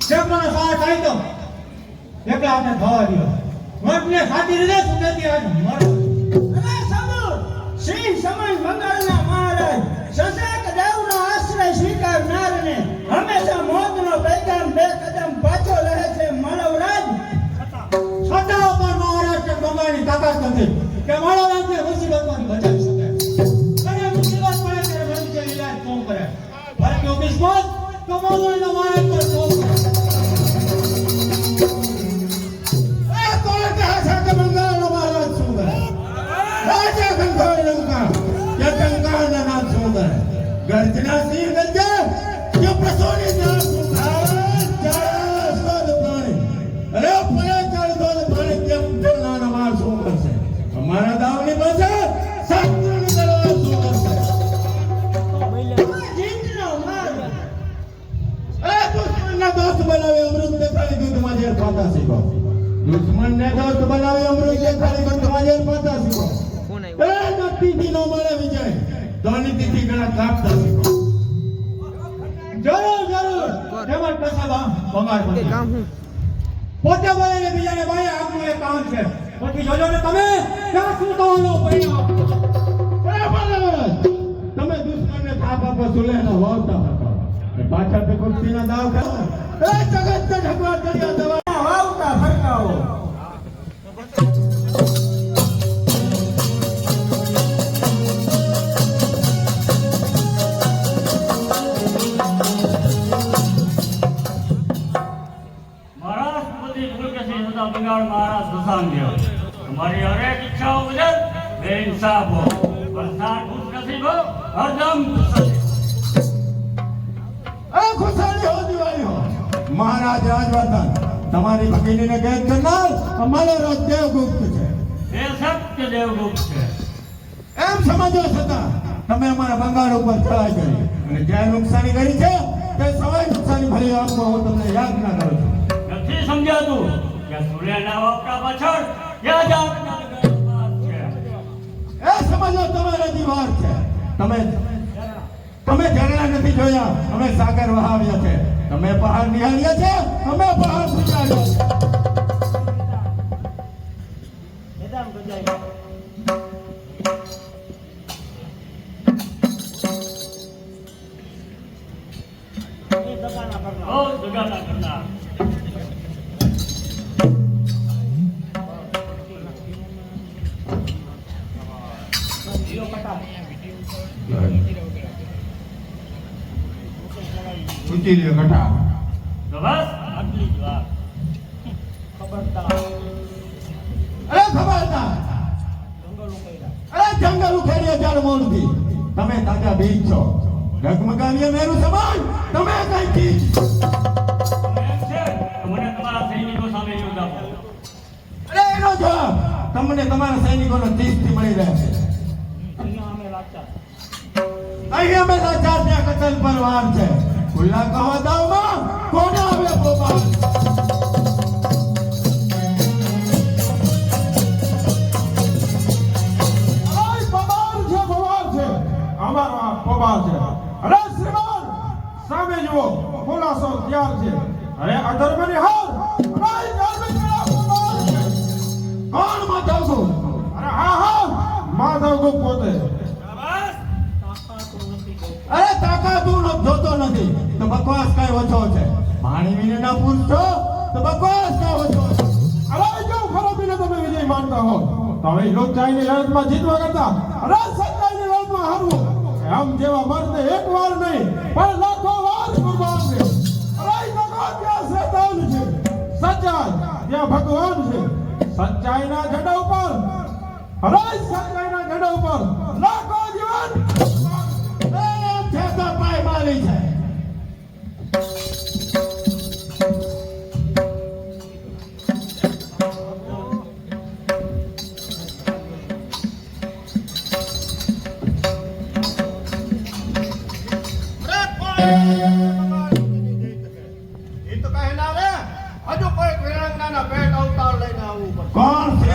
જેમનો સાથ આવી તો એકલા આપણે થવા દો મઠને સાચી રીતે સુનેતી આજ મર અરે સાબુ શ્રી સમય મંગળના મહારાજ સસક દેવનો આશ્રય સ્વીકારનારને હંમેશા મોતનો પૈગામ બે કદમ પાછો રહે છે માનવરાજ સદા પર મહારાષ્ટ્ર બંગાળની તાકાત નથી કે માનવરાજને મુસીબતમાંથી બચાવી શકે અને મુસીબત પડે ત્યારે મનુષ્ય ઈલાજ કોણ કરે ભારતીય કિસ્મત તો મોદીનો મહારાજ પર કોણ કરે गर्जना सिंह गंजा जो प्रसोनी नाम अरे परे चल दो पानी के चलना नमाज सो करसे हमारा दावनी बसे सत्तर निकलवा सो करसे જીતનો માર ए दुश्मन ने दोस्त बनावे अमृत ने खाली दूध माजेर पाता सीखो दुश्मन ने दोस्त बनावे अमृत ने खाली दूध माजेर पाता सीखो ए नक्की थी नो मारे विजय ધોની તિથિ ગણા કાપતા શીખો જરૂર જરૂર એમાં કસાબા બંગાળ પર કામ હું પોતે બોલે ને બીજાને ભાઈ આપણું એક કામ છે પછી જોજો ને તમે ક્યાં શું થવાનો પરિણામ બરાબર તમે દુશ્મનને થાપ આપો સુલેના વાવતા હતા પાછા તો કુર્સીના દાવ કરો એ જગત ને ઢગવા કર્યા દવા વાવતા ફરકાવો बंगाल महाराज दसांग हमारी हरेक इच्छाओं बदल बेइंसाफ हो बरसात खुश नसीब हो हरदम खुशहाली हो दिवाली हो महाराज राजवर्धन તમારી ભગીનીને કેદ કરનાર અમારો રોજ દેવગુપ્ત છે એ સત્ય દેવગુપ્ત છે એમ સમજો છતાં તમે અમારા બંગાળ ઉપર ચડાઈ કરી અને જ્યાં નુકસાની કરી છે તે સવાય નુકસાની ભરી આપવા હું તમને યાદ ના કરું છું નથી સમજાતું કે સૂર્યના વપરા પાછળ ક્યાં જાતના ગણવાસ છે એ સમજો તમારા દીવાર છે તમે ઝરણા નથી જોયા અમે સાગર વહાવ્યા છે તમે પહાડ નિહાળ્યા છે અમે પહાડ નિહાળ્યા છે એદામ ગજાય એ દગાના કરના ઓ દગાના કરનાર ઊંચી લે ઘટા તો બસ આટલી જ વાત ખબરદાર અરે ખબરદાર અરે જંગલ ઉખેડ્યા ચાર મોલથી તમે તાજા બીજ છો ડગમગાવીએ મેરું સમાન તમે કઈ ચીજ એમ છે તો મને તમારા સૈનિકો સામે યુદ્ધ આપો અરે એનો જવાબ તમને તમારા સૈનિકોનો 30 થી મળી રહે છે અહીંયા અમે લાચાર અહીં અમે લાચાર ત્યાં કતલ પર વાર છે ખુલ્લા કહો દાવમાં કોને આવે ગોપાલ અમારા પબાર છે અરે શ્રીમાન સામે જુઓ ખુલાસો તૈયાર છે અરે અધર્મની હાર અરે ધર્મની પબાર છે કોણ માધવગુ અરે હા માધવગુ પોતે અરે તાકાત તું જોતો નથી તો બકવાસ કઈ ઓછો છે પાણી વિને ના પૂછતો તો બકવાસ કઈ ઓછો છે અરે જો ખરાબીને તમે વિજય માનતા હો તમે લોકચાઈની લડતમાં જીતવા કરતા અરે સત્તાની લડતમાં હારવું આમ જેવા મર્દને એક વાર નહીં પણ લાખો વાર કુરબાન છે અરે જગત ત્યાં શેતાન છે સચ્ચાઈ ત્યાં ભગવાન છે સચ્ચાઈના ઝંડા ઉપર અરે સચ્ચાઈના ઝંડા ઉપર લાખો જીવન એમ છે તો પાય મારી છે કોણ છે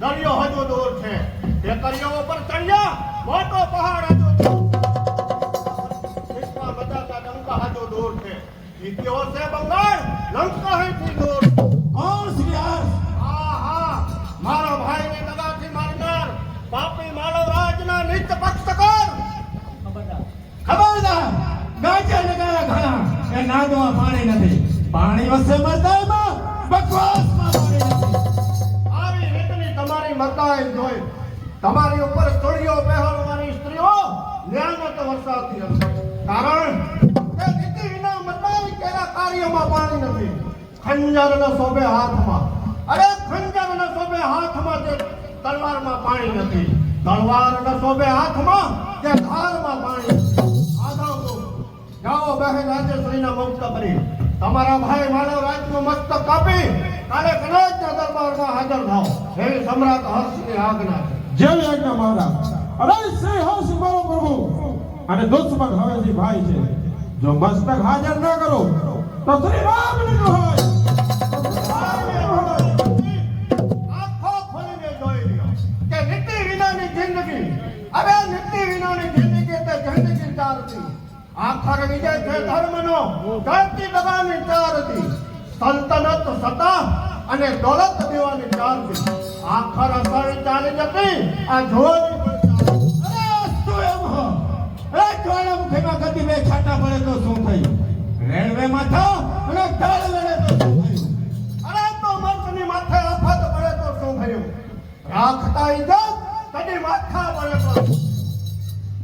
દરિયો હજુ દૂર છે તે દરિયો પર ચડ્યા મોટો પહાડ હજુ વિશ્વમાં બધાતા ડંકા હજુ દૂર છે ઈ કયો છે બંગાળ લંકા અહીંથી દૂર કોણ શ્રીયાર હા હા મારો ભાઈને દગાથી મારનાર પાપી માનવરાજના નિત્ય પક્ષકર ખબરદાર ગાજે લગાયા ઘણા એ નાદમાં પાણી નથી પાણી વસે મરદાઈમાં બકવાસમાં પાણી નથી આવી રીતની તમારી મતાઈ જોઈ તમારી ઉપર ચોળીઓ પહેરવાની સ્ત્રીઓ ન્યામત વરસાવતી હશે કારણ કે નીતિ વિના મતાઈ કેરા કાર્યમાં પાણી નથી ખંજર ન શોભે હાથમાં અરે ખંજર ન શોભે હાથમાં તે તલવારમાં પાણી નથી તલવાર ન શોભે હાથમાં તે ધારમાં પાણી આધાવો જાઓ બહેન રાજેશ્રીના મુક્ત કરી તમારા ભાઈ માનવરાજનું મસ્તક કાપી કાલે કનોજના દરબારમાં હાજર થાઓ એવી સમ્રાટ હર્ષની આજ્ઞા છે જેવી આજ્ઞા મહારાજ અરે શ્રી હર્ષ મારો પ્રભુ અને દુશ્મન હવેથી ભાઈ છે જો મસ્તક હાજર ન કરો તો શ્રી રામ ને હોય આંખો ખોલીને જોઈ લ્યો કે નીતિ વિનાની જિંદગી અરે નીતિ વિનાની જિંદગી તે જિંદગી ચાલતી આખર વિજય છે ધર્મનો ચાલતી દબાની ચાલતી સલ્તનત સત્તા અને દોલત દેવાની ચાલતી આખર અસર ચાલી જતી આ જોવાની અરે અસ્તુ એમ હો એ જ્વાળામુખીમાં ગતિ બે છાંટા પડે તો શું થયું રેલવેમાં થા અને ઢાળ લડે તો શું થયું અરે તો મર્દની માથે આફત પડે તો શું થયું રાખતા ઇજ્જત કદી માથા પડે તો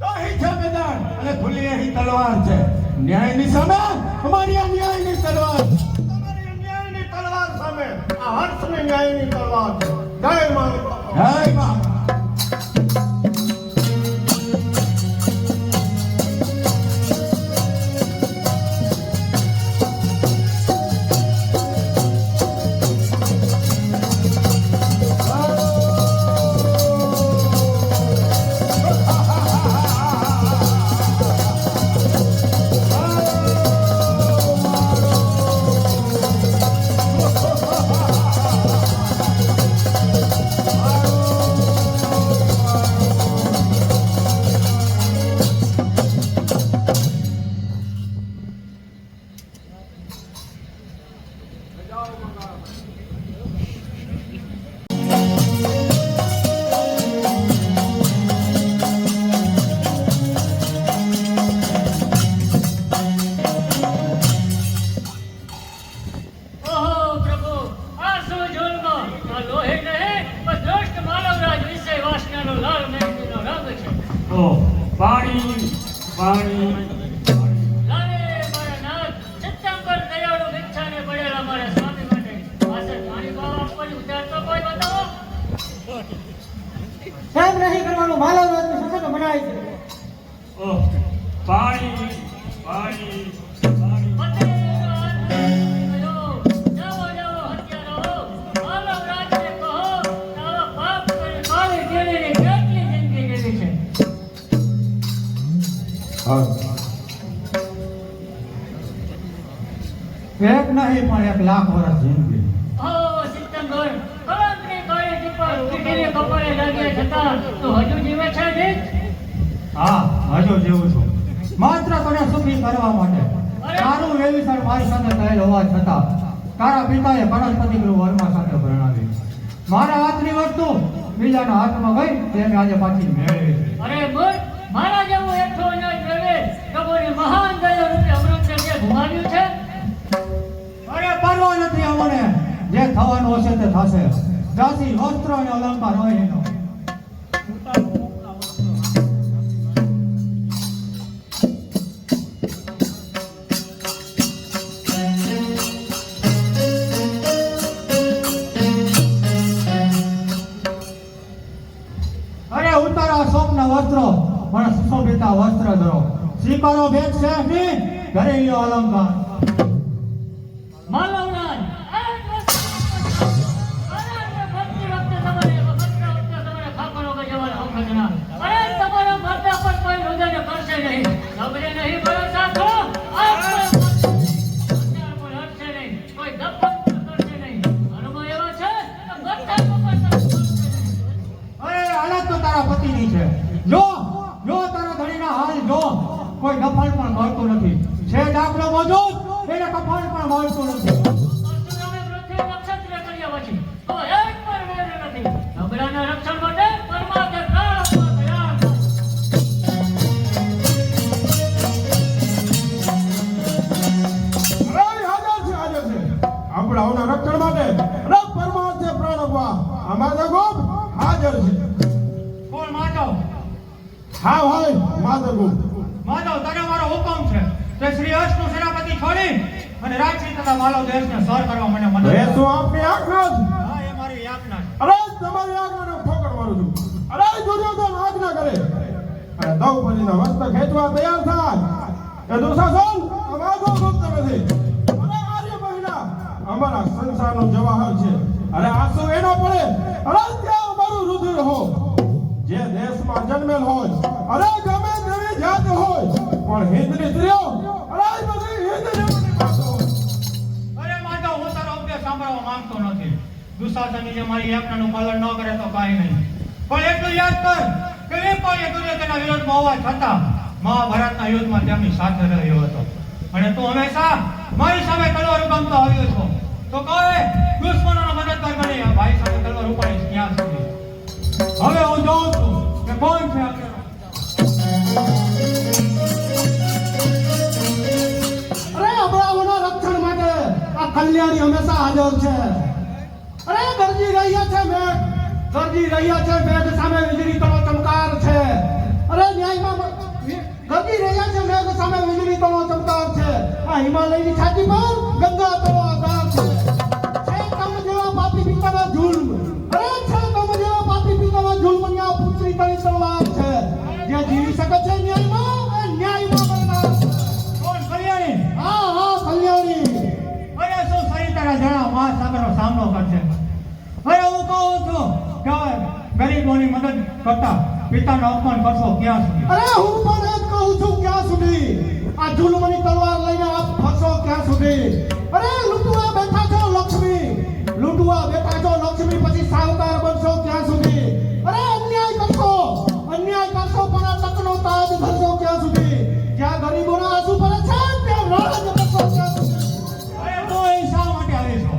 તો અહીં છે મેદાન અને ખુલ્લી અહીં તલવાર છે ન્યાયની સામે અમારી આ ન્યાયની તલવાર તમારી ન્યાયની તલવાર સામે આ હર્ષની ન્યાયની તલવાર છે જય માતા જય મા ઓહો પ્રભુ આ શું જુલ્મ આ લોહી નહીં પણ દુષ્ટ માનવરાજ વિશે વાસનાનો લાલ મહેંદીનો રંગ છે ઓ પાણી પાણી લાલે મારા નાથ સિત્તંબર દયાળુ ભિક્ષાને પડેલા મારા સ્વામી માટે પાસે પાણી પાવા પર ઉતારતો કોઈ બતાવો સાહેબ નહીં કરવાનું માનવરાજની સખત મનાય છે ઓહ પાણી પાણી પાણી જાઓ જાઓ હત્યારો માનવરાજને કહો આવા પાપ કરી મારી દેવીની કેટલી જિંદગી જેવી છે એક નહીં પણ 1 લાખ વર્ષ જિંદગી ઓ સિત્તંબર કલંકની કાળી ટીપા પીઠીને કપાળે લાગ્યા છતાં તું હજુ જીવે છે નીચ હા હજુ જેવું છું માત્ર તને સુખી કરવા માટે તારું વેવિસર મારી સાથે થયેલ હોવા છતાં તારા પિતાએ કનકપતિ વર્મા સાથે પરણાવી મારા હાથની વસ્તુ બીજાના હાથમાં ગઈ તે મેં આજે પાછી મેળવી છે. અરે મૂર્ખ મારા જેવું એકઠો અનાજ મેળવે પ્રભુની મહાન દયા રૂપે અમૃત જે ગુમાવ્યું છે અરે પરવા નથી અમને જે થવાનું હશે તે થશે જાતિ વસ્ત્ર અને અલંકાર હોય એનો અરે ઉતારા શોભના વસ્ત્રો પણ સુશોભિતા વસ્ત્ર ધરો સ્વીકારો ભેટ છે ની ઘરે લ્યો અલંકાર માનવરાજ ભક્તિ વખતે તમારે ખાપણો ગજવાનો ખજના અરે તમારા માતા પર કોઈ હૃદયને કરશે નહીં સબરે નહીં ભરોસા કરો અત્યાર પર હટશે નહીં કોઈ દફન કરશે નહીં અનુભવ એવા છે તો બધા કપટ કરશે નહીં અરે હાલત તો તારા પતિની છે જો તારા ધણીના હાલ જો કોઈ નફલ પણ કરતું નથી છે દાખલો મોજ પણ મળતું નથી. પરશુરામે પૃથ્વી નક્ષત્ર કર્યા પછી તો એક પણ વેર નથી. નબળાના રક્ષણ માટે પરમાત્મા પ્રાણ આપવા તૈયાર છે. અરે હાજર છે આપણાઓના રક્ષણ માટે અરે પરમાર્થે પ્રાણ આપવા અમારા ગોપ હાજર છે. કોણ માધવ? હા ભાઈ માધવ માધવ, તને મારો હુકમ છે કે શ્રી હર્ષનું સેનાપતિ છોડી અને રાજશ્રી તથા માલવ દેશને સર કરવા મને મદદ એ કરો. શું આપની આજ્ઞા છે? હા, એ મારી યાતના છે. અરે તમારી આજ્ઞાનો ઠોકર મારું છું. અરે દુર્યોધન આજ્ઞા કરે અને દ્રૌપદીના વસ્ત્ર ખેંચવા તૈયાર થાય. એ દુશાસન અમારો ગુપ્ત નથી. અરે આર્ય મહિના અમારા સંસારનો જવાહર છે. અરે આંસુ એના પડે અરે ત્યાં અમારું રુધિર હો. જે દેશમાં જન્મેલ હોય અરે ગમે તેવી જાત હોય પણ હિન્દની સ્ત્રીઓ અરે બધી હિન્દની વાતો હોય. અરે માધવ, હું તારો ઉપદેશ સાંભળવા માંગતો નથી. દુશાસનની જે મારી યાતનાનું પાલન ન કરે તો કાંઈ નહીં. પણ એટલું યાદ કર કે વેપારીએ દુર્યોધનના વિરોધમાં હોવા છતાં મહાભારતના યુદ્ધમાં તેમની સાથે રહ્યો હતો. અને તું હંમેશા મારી સામે તલવાર ઉગામતો આવ્યો છો. તો કહે દુશ્મનોનો મદદગાર બની આ ભાઈ સામે તલવાર ઉપાડીશ ક્યાં સુધી? હવે હું જોઉં છું કે કોણ છે આગળ. અરે અબરાઓના રક્ષણ માટે આ કલ્યાણી હંમેશા હાજર છે. અરે ગરજી રહ્યા છે મેઘ સામે વીજળી તળો ચમકાર છે. અરે ન્યાયમાં ગરજી રહ્યા છે મેઘ સામે વીજળી તળો ચમકાર છે. આ હિમાલયની છાતી પર ગંગા તળો આધાર છે. છે તમ જેવા પાપી પિતાના જુલ્મ. અરે છે તમ જેવા પાપી પિતાના જુલ્મની આ પુત્રી તળી તલવાર છે. જે જીવી શકે છે ન્યાયમાં બનનાર છે. કોણ? કલ્યાણી? હા કલ્યાણી. અરે શું ફરી તારા જણા મહાસાગરનો સામનો કરશે? અરે હું કહું છું કે ગરીબોની મદદ કરતા પિતાનું અપમાન કરશો ક્યાં સુધી? અરે હું પણ એ જ કહું છું ક્યાં સુધી? આ જુલ્મની તલવાર લઈને આપ ફરશો ક્યાં સુધી? અરે લૂંટવા બેઠા છો લક્ષ્મી પછી સાવકાર બનશો ક્યાં સુધી? અરે અન્યાય કરશો પણ આ તકનો તાજ ધરશો ક્યાં સુધી? જ્યાં ગરીબોના આંસુ પડે છે ત્યાં રાજ કરશો ક્યાં સુધી? અરે તો એ શા માટે આવી છો?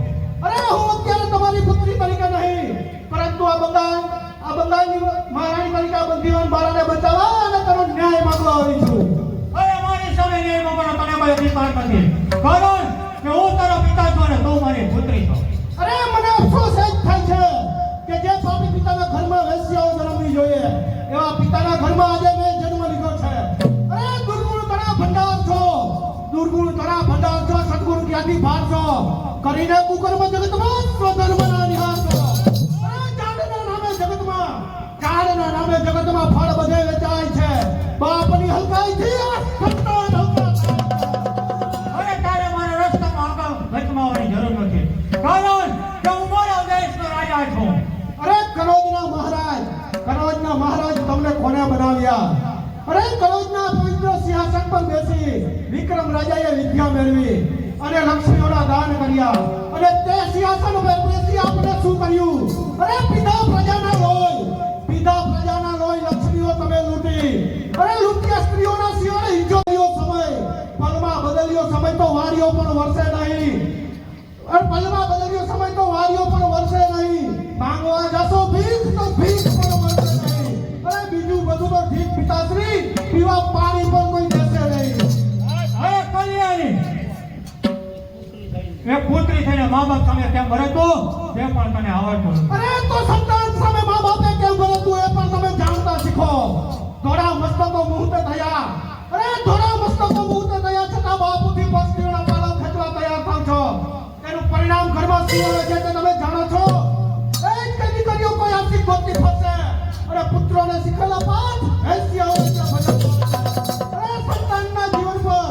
અરે હું અત્યારે તમારી પુત્રી તરીકે નહીં પરંતુ આ બંગાળની મહારાણી તરીકે આ બંદીવાન બાળાને બચાવવા અને તેનો ન્યાય માંગવા આવી છું. અરે મારી સામે ન્યાય માંગવાનો તને કોઈ અધિકાર નથી. કારણ કે હું તારો પિતા છું અને તું મારી પુત્રી છો. અરે મને અફસોસ એ જ થાય છે કે જે પાપી પિતાના ઘરમાં વેશ્યાઓ જન્મવી જોઈએ એવા પિતાના ઘરમાં આજે મેં જન્મ લીધો છે. અરે દુર્ગુણ ઘણા ભંડાર છો સદગુરુ ક્યાંથી ભાર છો કરીને કુકર્મ જગતમાં સ્વધર્મના નિહાર છો. અરે ઝાડના નામે જગતમાં ફળ બધે વેચાય છે. બાપની હલકાઈથી આ સંતાન હલકા થાય. અરે તારે મારા રસ્તામાં આગળ વચમાવાની જરૂર નથી. કારણ કે હું મારા દેશનો રાજા છું. અરે કનોજના મહારાજ તમને કોને બનાવ્યા? અરે કનોજના પવિત્ર સિંહાસન પર બેસી વિક્રમ રાજાએ વિદ્યા મેળવી અને લક્ષ્મીઓના દાન કર્યા અને તે સિંહાસન પર બેસી આપણે શું કર્યું? અરે પીધા પ્રજાના લોહી લક્ષ્મીઓ તમે લૂંટી. અરે લૂંટ્યા સ્ત્રીઓના શિવાને હિજોરીઓ સમય પલમાં બદલ્યો સમય તો વારીઓ પણ વરસે નહીં. માંગવા જશો ભીખ તો ભીખ પણ મળશે નહીં. અરે બીજું બધું તો ઠીક પિતાશ્રી, પીવા પાણી પણ કોઈ દેશે નહીં. અરે કલ્યાણી, એ પુત્રી થઈને મા બાપ સામે કેમ ભરતું તે પણ તને આવડતું નથી. અરે તો સંતાન સામે મા બાપે કેમ ભરતું એ પણ તમે જાણતા શીખો. ધોળા મસ્તકો મુહૂર્તે થયા છતાં બાપુથી પક્ષીઓના પાલવ ખેંચવા તૈયાર થાવ છો. એનું પરિણામ ઘરમાં શું આવે છે તે તમે જાણો છો. એ જ કઈ દીકરીઓ કોઈ આર્થિક ગોતી ફરશે અને પુત્રોને શીખેલા પાઠ વેશ્યાઓ ભજવશે. અરે સંતાનના જીવન પર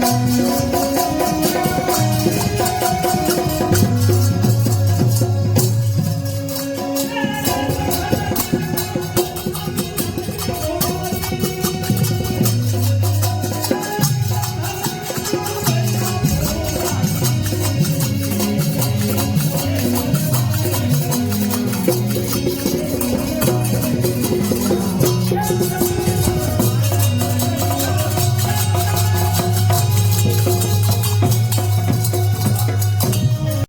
Yeah.